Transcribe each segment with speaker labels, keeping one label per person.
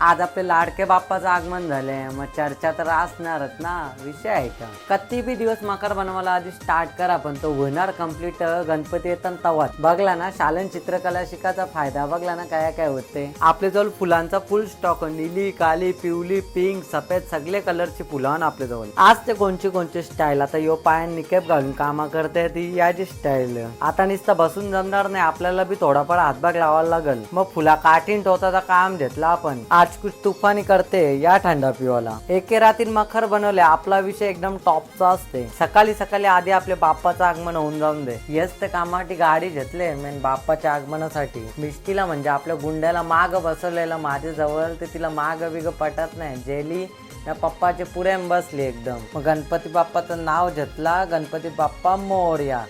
Speaker 1: आज आपले लाडके बाप्पाचं आगमन झालंय, मग चर्चा तर असणारच ना, विषय आहे का. किती बी दिवस मकर बनवायला आधी स्टार्ट करा, पण तो होणार कम्प्लीट गणपती येतात तवाच. बघला ना शालन चित्रकला शिकायचा फायदा, बघला ना काय काय होते. आपले जवळ फुलांचा फुल स्टॉक, नीली, काली, पिवली, पिंक, सफेद सगळे कलरची फुलं आपल्या जवळ. आज ते कोणची स्टाईल. आता यो पायान निकेप घालून कामा करते ती याची स्टाईल. आता नुसतं बसून जमणार नाही, आपल्याला बी थोडाफार हातभाग लावायला लागल. मग फुला काठीन ठेवताचा काम घेतला आपण. आज कुछ तुफानी करते या थंडा पिवाला. एके रात्री मखर बनवले, आपला विषय एकदम टॉपचा असते. सकाळी सकाळी आधी आपल्या बाप्पाचं आगमन होऊन जाऊन दे. येस ते कामाटी गाडी घेतले मेन बाप्पाच्या आगमनासाठी. मिष्टीला म्हणजे आपल्या गुंड्याला माग बसवलेलं माझ्या जवळ, ते तिला माग बिग पटत नाही. जेली त्या पप्पाचे पुढे बसली एकदम. मग गणपती बाप्पाचं नाव घेतला, गणपती बाप्पा मोरया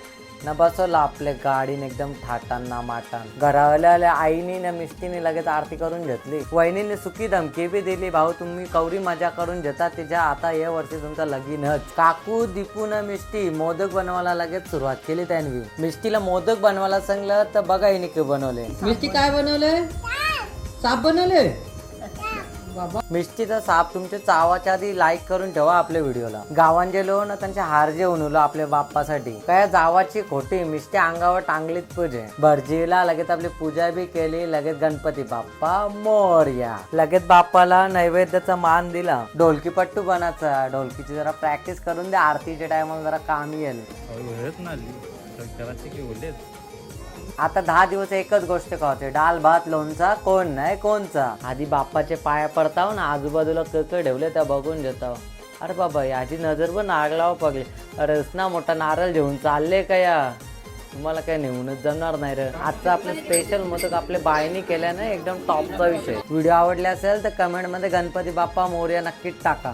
Speaker 1: न बसवला आपल्या गाडीने एकदम ठाटांना माटान. घरावाल्या आईनी न मिष्टीने लगेच आरती करून घेतली. वहिनीने सुकी धमकी बी दिली, भाऊ तुम्ही कवरी मजा करून घेता तिच्या, आता या वर्षी तुमचा लगीनच. काकू दीपू न मिष्टी मोदक बनवायला लगेच सुरुवात केली त्यांनी. मिष्टीला मोदक बनवायला सांगलं तर बघा हिने काय बनवले.
Speaker 2: मिष्टी काय बनवले? साप बनवले.
Speaker 1: मिष्टीचा साप तुमच्या चावाच्या आधी लाईक करून ठेवा आपल्या व्हिडिओला. गावान गेलो ना त्यांचे हार जे उनवलं आपल्या बाप्पासाठी. काय जावाची खोटी मिष्टी अंगावर टांगलीत पूजे. भरजीला लगेच आपली पूजा बी केली. लगेच गणपती बाप्पा मोरया. लगेच बाप्पाला नैवेद्याचा मान दिला. ढोलकी पट्टू बनायचा. ढोलकीची जरा प्रॅक्टिस करून द्या, आरतीच्या टायमाला जरा काम येईल. आता 10 दिवस एकच गोष्ट खावते, डाल भात लोणचा, कोण नाही कोणचा. आधी बाप्पाचे पाया पडताव ना, आजूबाजूला ककड ठेवले त्या बघून घेताव. अरे बाबा याची नजर पण नारळावर पडली. अरे ना मोठा नारळ घेऊन चालले का या, तुम्हाला काय नेऊनच जमणार नाही रे. आजचा आपलं स्पेशल मोदक आपल्या बाईनी केल्याने एकदम टॉपचा विषय. व्हिडिओ आवडले असेल तर कमेंट मध्ये गणपती बाप्पा मोरया नक्कीच टाका.